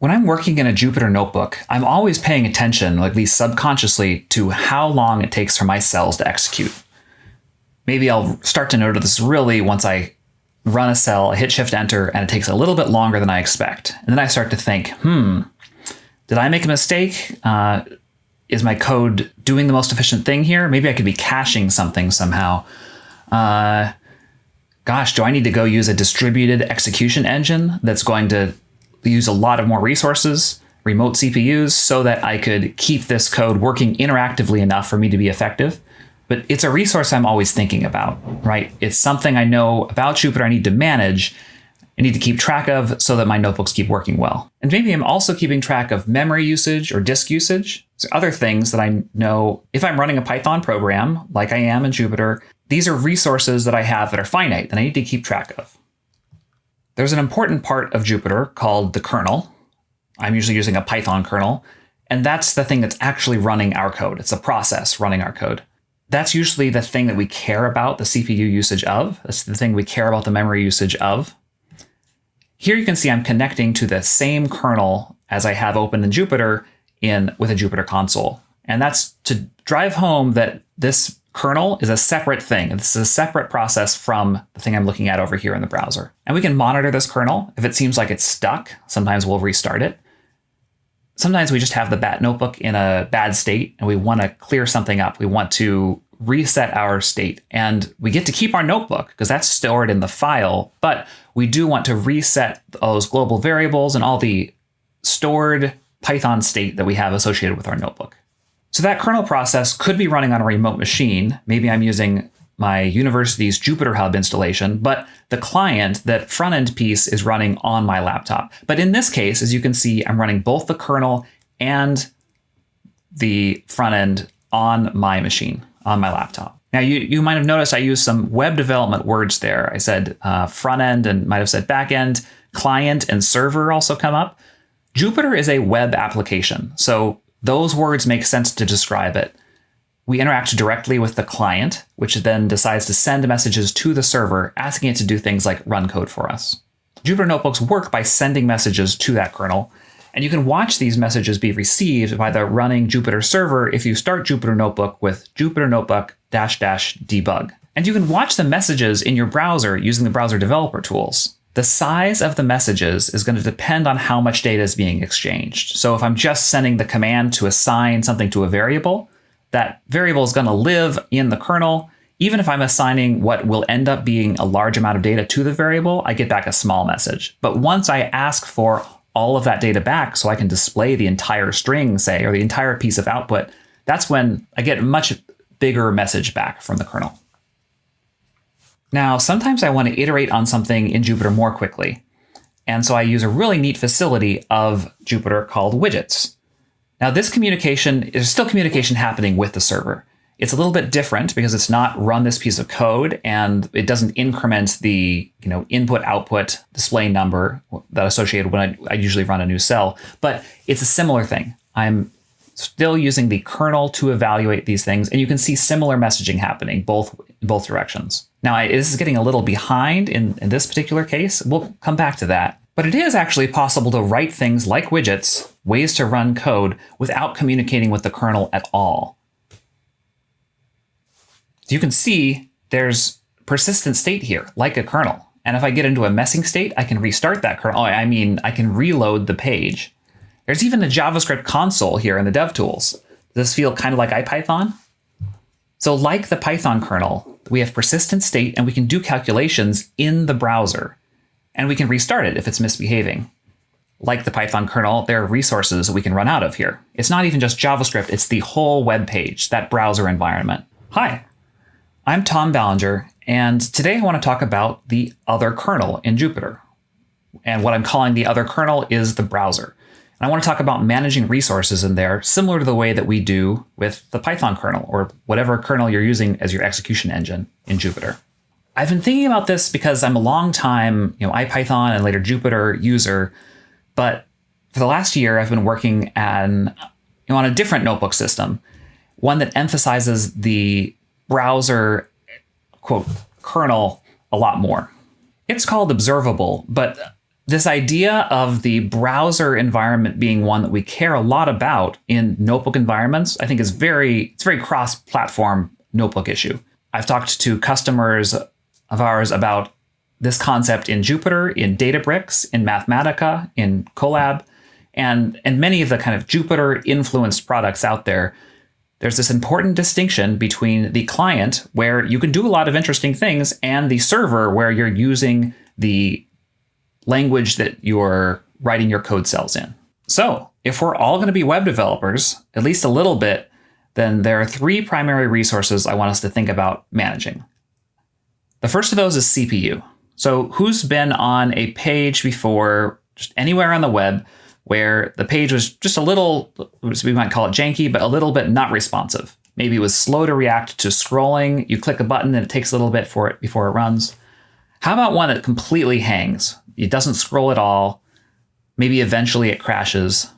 When I'm working in a Jupyter notebook, I'm always paying attention, at least subconsciously, to how long it takes for my cells to execute. Maybe I'll start to notice this really once I run a cell, I hit Shift Enter, and it takes a little bit longer than I expect. And then I start to think, did I make a mistake? Is my code doing the most efficient thing here? Maybe I could be caching something somehow. Gosh, do I need to go use a distributed execution engine that's going to use a lot of more resources, remote CPUs, so that I could keep this code working interactively enough for me to be effective? But it's a resource I'm always thinking about, right? It's something I know about Jupyter I need to manage, I need to keep track of so that my notebooks keep working well. And maybe I'm also keeping track of memory usage or disk usage. So other things that I know if I'm running a Python program, like I am in Jupyter, these are resources that I have that are finite that I need to keep track of. There's an important part of Jupyter called the kernel. I'm usually using a Python kernel, and that's the thing that's actually running our code. It's a process running our code. That's usually the thing that we care about the CPU usage of. That's the thing we care about the memory usage of. Here you can see I'm connecting to the same kernel as I have open in Jupyter with a Jupyter console. And that's to drive home that this kernel is a separate thing. This is a separate process from the thing I'm looking at over here in the browser. And we can monitor this kernel. If it seems like it's stuck, sometimes we'll restart it. Sometimes we just have the bat notebook in a bad state and we want to clear something up. We want to reset our state, and we get to keep our notebook because that's stored in the file, but we do want to reset those global variables and all the stored Python state that we have associated with our notebook. So that kernel process could be running on a remote machine. Maybe I'm using my university's Jupyter Hub installation, but the client, that front end piece, is running on my laptop. But in this case, as you can see, I'm running both the kernel and the front end on my machine, on my laptop. Now, you might have noticed I used some web development words there. I said front end and might have said back end, client and server also come up. Jupyter is a web application, so those words make sense to describe it. We interact directly with the client, which then decides to send messages to the server, asking it to do things like run code for us. Jupyter Notebooks work by sending messages to that kernel, and you can watch these messages be received by the running Jupyter server if you start Jupyter Notebook with Jupyter Notebook --debug. And you can watch the messages in your browser using the browser developer tools. The size of the messages is going to depend on how much data is being exchanged. So if I'm just sending the command to assign something to a variable, that variable is going to live in the kernel. Even if I'm assigning what will end up being a large amount of data to the variable, I get back a small message. But once I ask for all of that data back so I can display the entire string, say, or the entire piece of output, that's when I get a much bigger message back from the kernel. Now, sometimes I want to iterate on something in Jupyter more quickly. And so I use a really neat facility of Jupyter called widgets. Now, this communication is still communication happening with the server. It's a little bit different because it's not run this piece of code and it doesn't increment the input output display number that associated when I usually run a new cell, but it's a similar thing. I'm still using the kernel to evaluate these things, and you can see similar messaging happening both directions. Now, this is getting a little behind in this particular case. We'll come back to that. But it is actually possible to write things like widgets, ways to run code, without communicating with the kernel at all. So you can see there's persistent state here, like a kernel. And if I get into a messing state, I can restart that kernel. I can reload the page. There's even a JavaScript console here in the DevTools. Does this feel kind of like IPython? So like the Python kernel, we have persistent state and we can do calculations in the browser. And we can restart it if it's misbehaving. Like the Python kernel, there are resources we can run out of here. It's not even just JavaScript, it's the whole web page, that browser environment. Hi, I'm Tom Ballinger, and today I want to talk about the other kernel in Jupyter. And what I'm calling the other kernel is the browser. And I want to talk about managing resources in there, similar to the way that we do with the Python kernel or whatever kernel you're using as your execution engine in Jupyter. I've been thinking about this because I'm a long time, IPython and later Jupyter user, but for the last year I've been working on a different notebook system, one that emphasizes the browser, quote, kernel a lot more. It's called observable, but This idea of the browser environment being one that we care a lot about in notebook environments, I think it's very cross-platform notebook issue. I've talked to customers of ours about this concept in Jupyter, in Databricks, in Mathematica, in Colab, and many of the kind of Jupyter-influenced products out there. There's this important distinction between the client, where you can do a lot of interesting things, and the server, where you're using the language that you're writing your code cells in. So if we're all going to be web developers, at least a little bit, then there are three primary resources I want us to think about managing. The first of those is CPU. So who's been on a page before, just anywhere on the web, where the page was just a little, we might call it janky, but a little bit not responsive. Maybe it was slow to react to scrolling. You click a button and it takes a little bit for it before it runs. How about one that completely hangs? It doesn't scroll at all. Maybe eventually it crashes.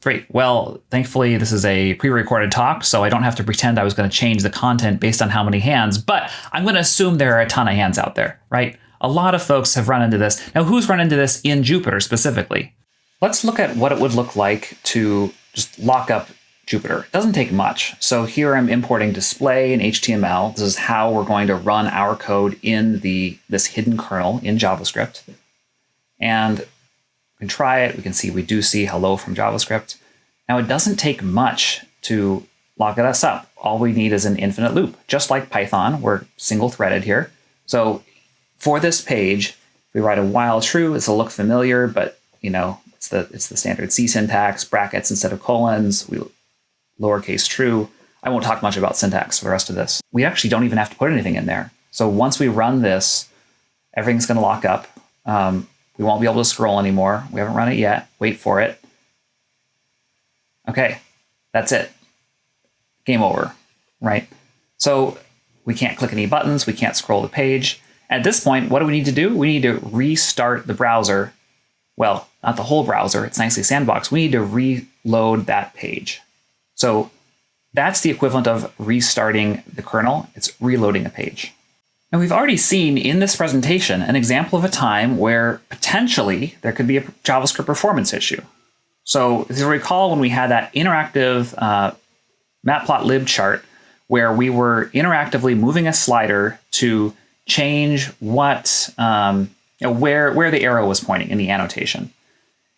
Great. Well, thankfully, this is a pre-recorded talk, so I don't have to pretend I was going to change the content based on how many hands, but I'm going to assume there are a ton of hands out there, right? A lot of folks have run into this. Now, who's run into this in Jupyter specifically? Let's look at what it would look like to just lock up Jupyter. It doesn't take much. So here I'm importing display in HTML. This is how we're going to run our code in this hidden kernel in JavaScript. And we can try it. We can see we do see hello from JavaScript. Now it doesn't take much to lock us up. All we need is an infinite loop. Just like Python, we're single threaded here. So for this page, we write a while true. This will look familiar, but it's the standard C syntax, brackets instead of colons. Lowercase true. I won't talk much about syntax for the rest of this. We actually don't even have to put anything in there. So once we run this, everything's going to lock up. We won't be able to scroll anymore. We haven't run it yet. Wait for it. Okay, that's it. Game over, right? So we can't click any buttons. We can't scroll the page. At this point, what do we need to do? We need to restart the browser. Well, not the whole browser. It's nicely sandboxed. We need to reload that page. So that's the equivalent of restarting the kernel. It's reloading a page. Now we've already seen in this presentation an example of a time where potentially there could be a JavaScript performance issue. So if you recall when we had that interactive matplotlib chart where we were interactively moving a slider to change what where the arrow was pointing in the annotation.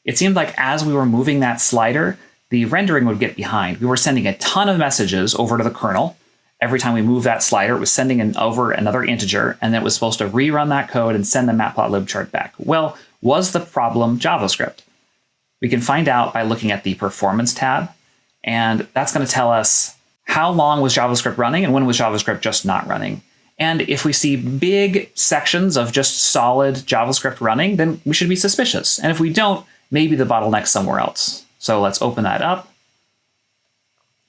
It seemed like as we were moving that slider, the rendering would get behind. We were sending a ton of messages over to the kernel. Every time we moved that slider, it was sending over another integer, and then it was supposed to rerun that code and send the matplotlib chart back. Well, was the problem JavaScript? We can find out by looking at the performance tab, and that's going to tell us how long was JavaScript running and when was JavaScript just not running. And if we see big sections of just solid JavaScript running, then we should be suspicious. And if we don't, maybe the bottleneck's somewhere else. So let's open that up.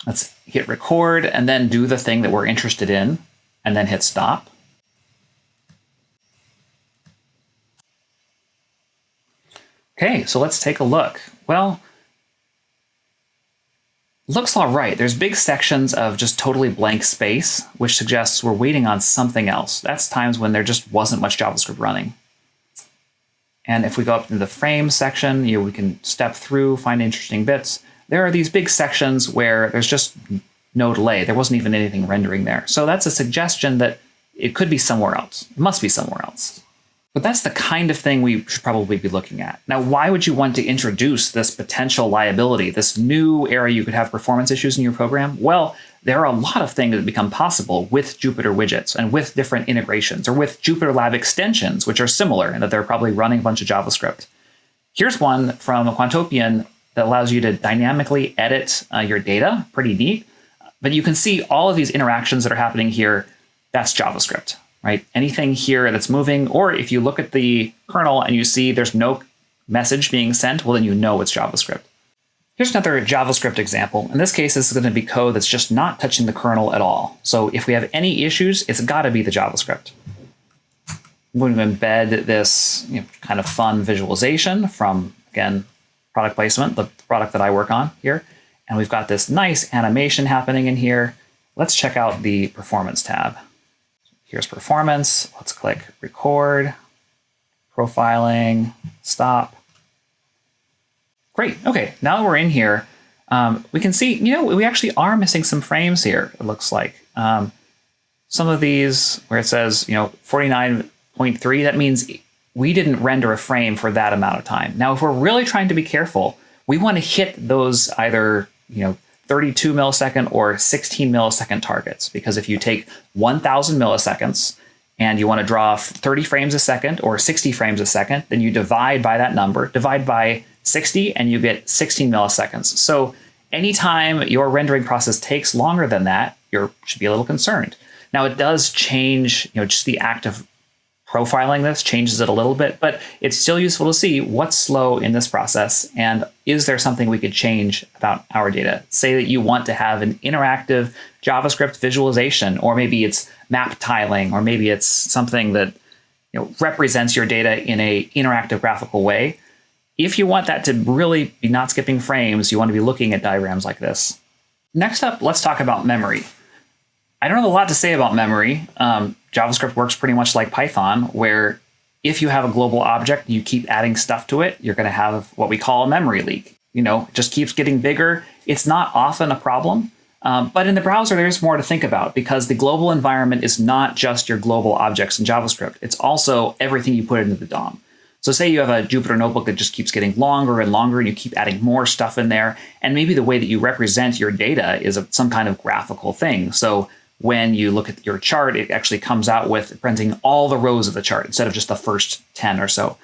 Let's hit record and then do the thing that we're interested in and then hit stop. Okay, so let's take a look. Well, looks all right. There's big sections of just totally blank space, which suggests we're waiting on something else. That's times when there just wasn't much JavaScript running. And if we go up into the frame section, we can step through, find interesting bits. There are these big sections where there's just no delay. There wasn't even anything rendering there. So that's a suggestion that it could be somewhere else. It must be somewhere else. But that's the kind of thing we should probably be looking at. Now, why would you want to introduce this potential liability, this new area you could have performance issues in your program? Well, there are a lot of things that become possible with Jupyter Widgets and with different integrations or with Jupyter Lab extensions, which are similar in that they're probably running a bunch of JavaScript. Here's one from Quantopian that allows you to dynamically edit your data. Pretty neat. But you can see all of these interactions that are happening here. That's JavaScript, right? Anything here that's moving, or if you look at the kernel and you see there's no message being sent, well, then you know it's JavaScript. Here's another JavaScript example. In this case, this is going to be code that's just not touching the kernel at all. So if we have any issues, it's got to be the JavaScript. I'm going to embed this kind of fun visualization from, again, product placement, the product that I work on here. And we've got this nice animation happening in here. Let's check out the performance tab. Here's performance. Let's click record. profiling, stop. Great. Okay, now that we're in here, we can see, we actually are missing some frames here, it looks like. Some of these where it says, 49.3, that means we didn't render a frame for that amount of time. Now, if we're really trying to be careful, we want to hit those either, 32 millisecond or 16 millisecond targets, because if you take 1000 milliseconds and you want to draw 30 frames a second or 60 frames a second, then you divide by that number, divide by 60, and you get 16 milliseconds. So anytime your rendering process takes longer than that, you should be a little concerned. Now, it does change, just the act of profiling this changes it a little bit, but it's still useful to see what's slow in this process, and is there something we could change about our data? Say that you want to have an interactive JavaScript visualization, or maybe it's map tiling, or maybe it's something that represents your data in a interactive graphical way. If you want that to really be not skipping frames, you want to be looking at diagrams like this. Next up, let's talk about memory. I don't have a lot to say about memory. JavaScript works pretty much like Python, where if you have a global object, you keep adding stuff to it, you're going to have what we call a memory leak. It just keeps getting bigger. It's not often a problem, but in the browser, there's more to think about, because the global environment is not just your global objects in JavaScript. It's also everything you put into the DOM. So say you have a Jupyter notebook that just keeps getting longer and longer, and you keep adding more stuff in there, and maybe the way that you represent your data is some kind of graphical thing. So when you look at your chart, it actually comes out with printing all the rows of the chart instead of just the first 10 or so.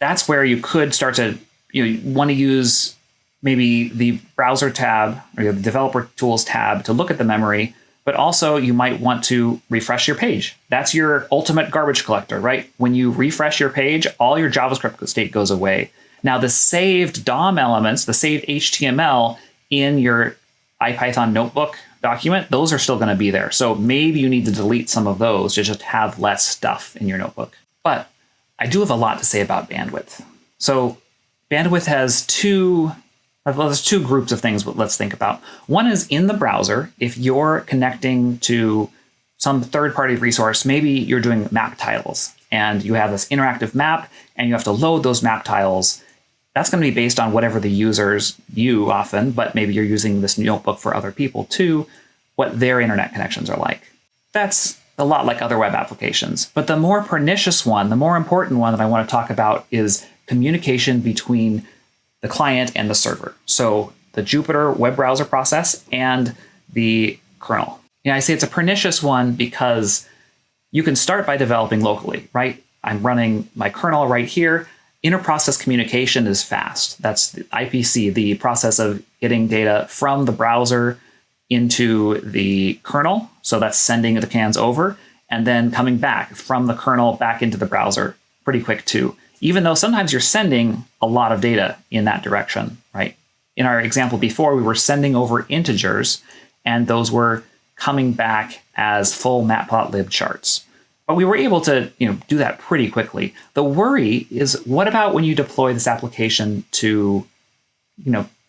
That's where you could start to, you want to use maybe the browser tab or the developer tools tab to look at the memory, but also you might want to refresh your page. That's your ultimate garbage collector, right? When you refresh your page, all your JavaScript state goes away. Now, the saved DOM elements, the saved HTML in your IPython notebook document, those are still going to be there. So maybe you need to delete some of those to just have less stuff in your notebook. But I do have a lot to say about bandwidth. So bandwidth has there's two groups of things let's think about. One is in the browser. If you're connecting to some third-party resource, maybe you're doing map tiles and you have this interactive map and you have to load those map tiles. That's going to be based on whatever the users, you often, but maybe you're using this notebook for other people too, what their internet connections are like. That's a lot like other web applications. But the more pernicious one, the more important one that I want to talk about is communication between the client and the server. So the Jupyter web browser process and the kernel. I say it's a pernicious one because you can start by developing locally, right? I'm running my kernel right here. Inter-process communication is fast. That's the IPC, the process of getting data from the browser into the kernel. So that's sending the commands over and then coming back from the kernel back into the browser. Pretty quick too, even though sometimes you're sending a lot of data in that direction, right? In our example before, we were sending over integers and those were coming back as full matplotlib charts. But we were able to do that pretty quickly. The worry is, what about when you deploy this application to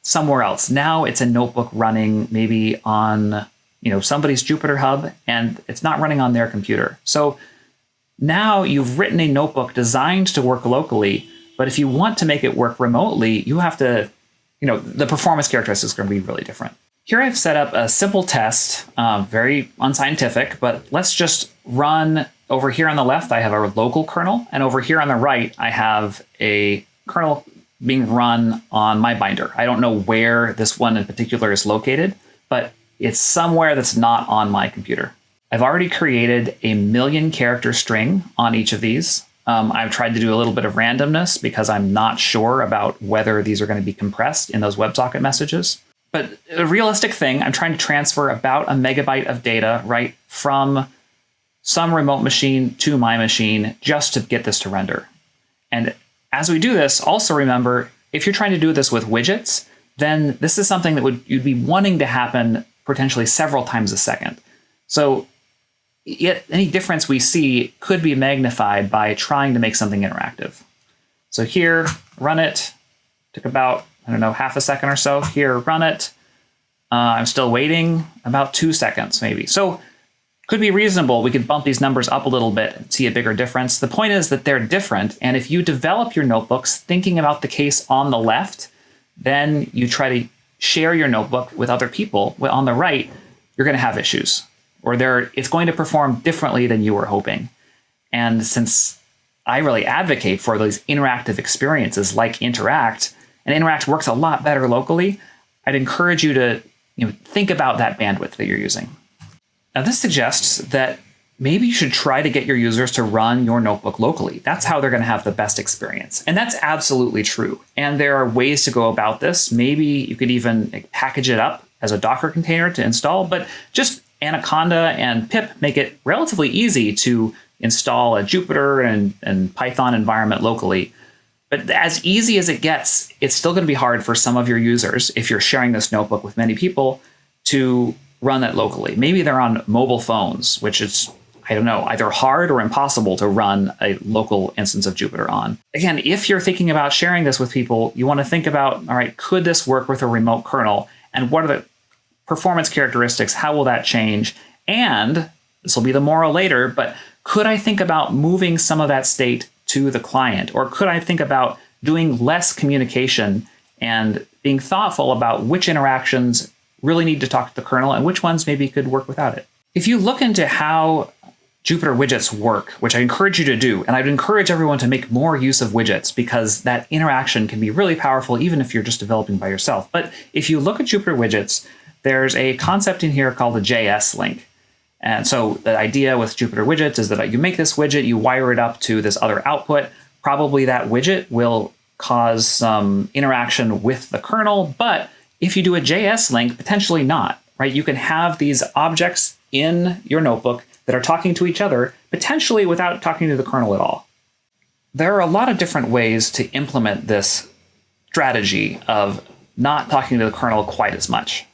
somewhere else? Now it's a notebook running maybe on somebody's Jupyter Hub, and it's not running on their computer. So now you've written a notebook designed to work locally, but if you want to make it work remotely, you have to, the performance characteristics are going to be really different. Here I've set up a simple test, very unscientific, but let's just run. Over here on the left, I have a local kernel, and over here on the right, I have a kernel being run on MyBinder. I don't know where this one in particular is located, but it's somewhere that's not on my computer. I've already created a 1,000,000 character string on each of these. I've tried to do a little bit of randomness because I'm not sure about whether these are going to be compressed in those WebSocket messages. But a realistic thing, I'm trying to transfer about 1 megabyte of data, right, from some remote machine to my machine just to get this to render. And as we do this, also remember, if you're trying to do this with widgets, then this is something that you'd be wanting to happen potentially several times a second. So any difference we see could be magnified by trying to make something interactive. So here, run it. Took about, half a second or so. Here, run it. I'm still waiting about 2 seconds maybe. So Could be reasonable. We could bump these numbers up a little bit and see a bigger difference. The point is that they're different. And if you develop your notebooks thinking about the case on the left, then you try to share your notebook with other people. Well, on the right, you're going to have issues, or it's going to perform differently than you were hoping. And since I really advocate for those interactive experiences like Interact, and Interact works a lot better locally, I'd encourage you to think about that bandwidth that you're using. Now, this suggests that maybe you should try to get your users to run your notebook locally. That's how they're going to have the best experience. And that's absolutely true. And there are ways to go about this. Maybe you could even package it up as a Docker container to install, but just Anaconda and pip make it relatively easy to install a Jupyter and Python environment locally. But as easy as it gets, it's still going to be hard for some of your users, if you're sharing this notebook with many people, to run it locally. Maybe they're on mobile phones, which is, I don't know, either hard or impossible to run a local instance of Jupyter on. Again, if you're thinking about sharing this with people, you want to think about, all right, could this work with a remote kernel? And what are the performance characteristics? How will that change? And this will be the moral later, but could I think about moving some of that state to the client? Or could I think about doing less communication and being thoughtful about which interactions really need to talk to the kernel and which ones maybe could work without it? If you look into how Jupyter widgets work, which I encourage you to do, and I'd encourage everyone to make more use of widgets because that interaction can be really powerful even if you're just developing by yourself. But if you look at Jupyter widgets, there's a concept in here called a JS link. And so the idea with Jupyter widgets is that you make this widget, you wire it up to this other output. Probably that widget will cause some interaction with the kernel, but if you do a JS link, potentially not, right? You can have these objects in your notebook that are talking to each other, potentially without talking to the kernel at all. There are a lot of different ways to implement this strategy of not talking to the kernel quite as much.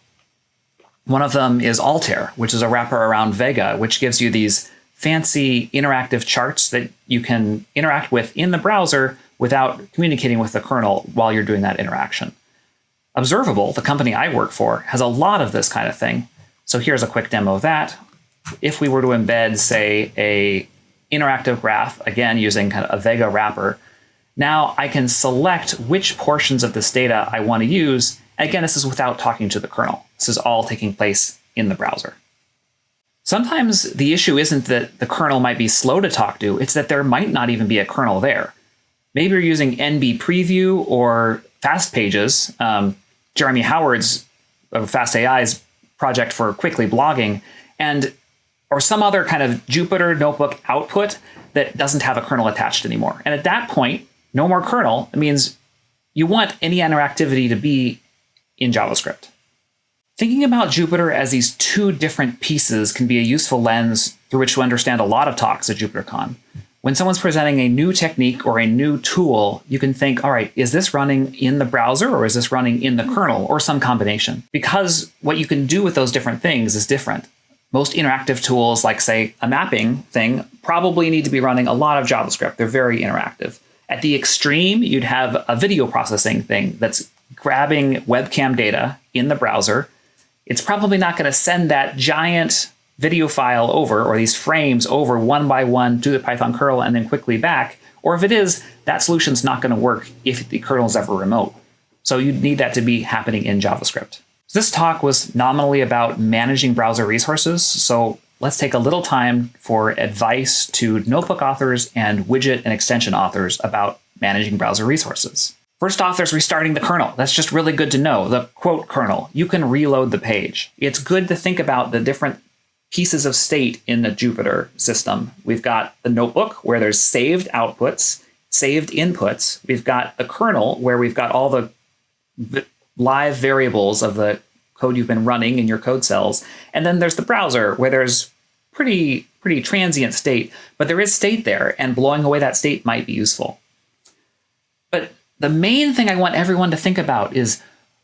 One of them is Altair, which is a wrapper around Vega, which gives you these fancy interactive charts that you can interact with in the browser without communicating with the kernel while you're doing that interaction. Observable, the company I work for, has a lot of this kind of thing. So here's a quick demo of that. If we were to embed, say, a interactive graph, again, using kind of a Vega wrapper, now I can select which portions of this data I want to use. Again, this is without talking to the kernel. This is all taking place in the browser. Sometimes the issue isn't that the kernel might be slow to talk to, it's that there might not even be a kernel there. Maybe you're using NB Preview or Fast Pages, Jeremy Howard's Fast AI's project for quickly blogging, or some other kind of Jupyter notebook output that doesn't have a kernel attached anymore. And at that point, no more kernel. It means you want any interactivity to be in JavaScript. Thinking about Jupyter as these two different pieces can be a useful lens through which to understand a lot of talks at JupyterCon. When someone's presenting a new technique or a new tool, you can think, all right, is this running in the browser or is this running in the kernel or some combination? Because what you can do with those different things is different. Most interactive tools, like, say, a mapping thing, probably need to be running a lot of JavaScript. They're very interactive. At the extreme, you'd have a video processing thing that's grabbing webcam data in the browser. It's probably not going to send that giant video file over, or these frames over one by one to the Python kernel and then quickly back. Or if it is, that solution's not going to work if the kernel is ever remote. So you'd need that to be happening in JavaScript. So this talk was nominally about managing browser resources. So let's take a little time for advice to notebook authors and widget and extension authors about managing browser resources. First off, there's restarting the kernel. That's just really good to know. The quote kernel, you can reload the page. It's good to think about the different pieces of state in the Jupyter system. We've got the notebook where there's saved outputs, saved inputs. We've got the kernel where we've got all the live variables of the code you've been running in your code cells. And then there's the browser where there's pretty transient state, but there is state there, and blowing away that state might be useful. But the main thing I want everyone to think about is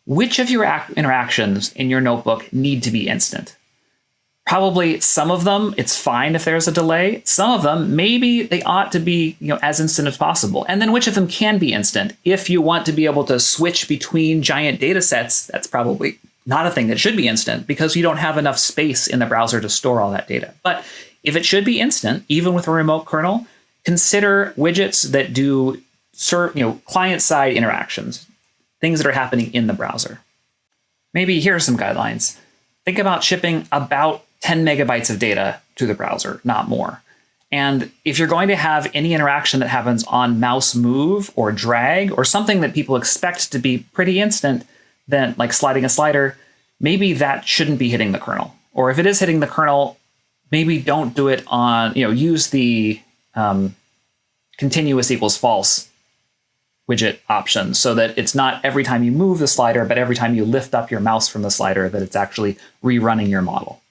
which of your interactions in your notebook need to be instant. Probably some of them, it's fine if there's a delay. Some of them, maybe they ought to be as instant as possible. And then which of them can be instant? If you want to be able to switch between giant data sets, that's probably not a thing that should be instant because you don't have enough space in the browser to store all that data. But if it should be instant, even with a remote kernel, consider widgets that do client-side interactions, things that are happening in the browser. Maybe here are some guidelines. Think about shipping about 10 megabytes of data to the browser, not more. And if you're going to have any interaction that happens on mouse move or drag or something that people expect to be pretty instant, then like sliding a slider, maybe that shouldn't be hitting the kernel. Or if it is hitting the kernel, maybe don't do it on, use the continuous equals false widget option so that it's not every time you move the slider, but every time you lift up your mouse from the slider that it's actually rerunning your model.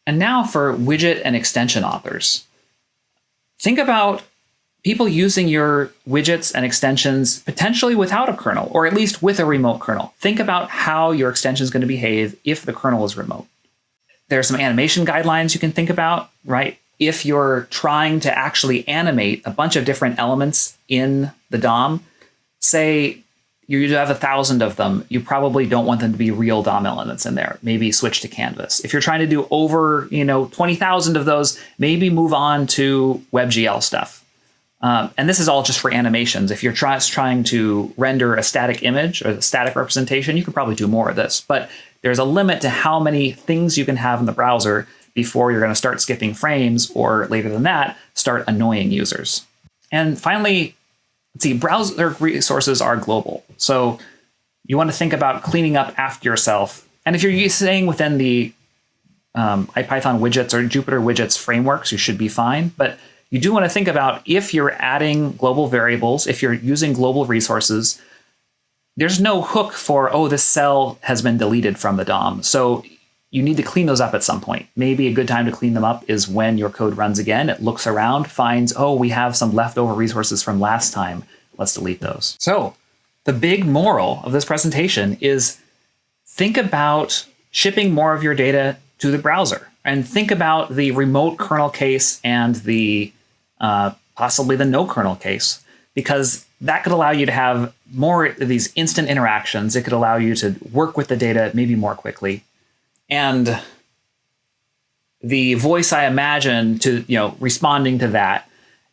And now for widget and extension authors. Think about people using your widgets and extensions potentially without a kernel, or at least with a remote kernel. Think about how your extension is going to behave if the kernel is remote. There are some animation guidelines you can think about, right? If you're trying to actually animate a bunch of different elements in the DOM, say you have 1,000 of them, you probably don't want them to be real DOM elements in there. Maybe switch to canvas. If you're trying to do over 20,000 of those, maybe move on to WebGL stuff. And this is all just for animations. If you're trying to render a static image or a static representation, you could probably do more of this. But there's a limit to how many things you can have in the browser before you're going to start skipping frames, or later than that, start annoying users. And finally, let's see, browser resources are global. So you want to think about cleaning up after yourself. And if you're staying within the IPython widgets or Jupyter widgets frameworks, you should be fine. But you do want to think about if you're adding global variables, if you're using global resources, there's no hook for, oh, this cell has been deleted from the DOM. So you need to clean those up at some point. Maybe a good time to clean them up is when your code runs again. It looks around, finds, oh, we have some leftover resources from last time. Let's delete those. So the big moral of this presentation is think about shipping more of your data to the browser, and think about the remote kernel case and the possibly the no kernel case, because that could allow you to have more of these instant interactions. It could allow you to work with the data maybe more quickly. And the voice I imagine to, responding to that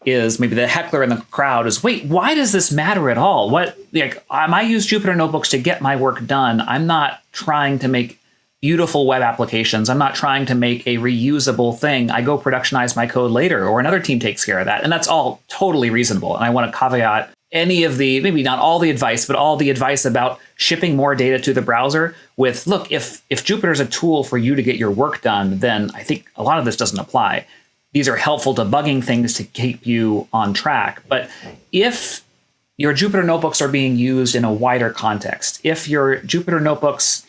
is maybe the heckler in the crowd is, wait, why does this matter at all? I use Jupyter notebooks to get my work done. I'm not trying to make beautiful web applications. I'm not trying to make a reusable thing. I go productionize my code later, or another team takes care of that. And that's all totally reasonable. And I want to caveat any of the, maybe not all the advice, but all the advice about shipping more data to the browser with, look, if Jupyter is a tool for you to get your work done, then I think a lot of this doesn't apply. These are helpful debugging things to keep you on track. But if your Jupyter notebooks are being used in a wider context, if your Jupyter notebooks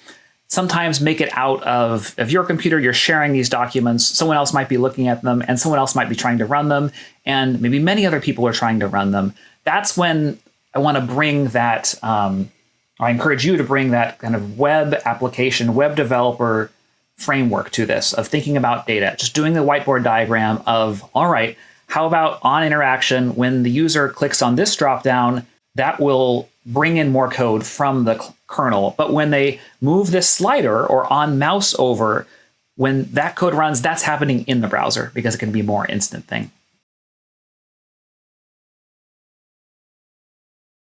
sometimes make it out of your computer, you're sharing these documents, someone else might be looking at them, and someone else might be trying to run them, and maybe many other people are trying to run them, that's when I want to bring that, I encourage you to bring that kind of web application, web developer framework to this, of thinking about data, just doing the whiteboard diagram of, all right, how about on interaction, when the user clicks on this dropdown, that will bring in more code from the kernel. But when they move this slider or on mouse over, when that code runs, that's happening in the browser because it can be a more instant thing.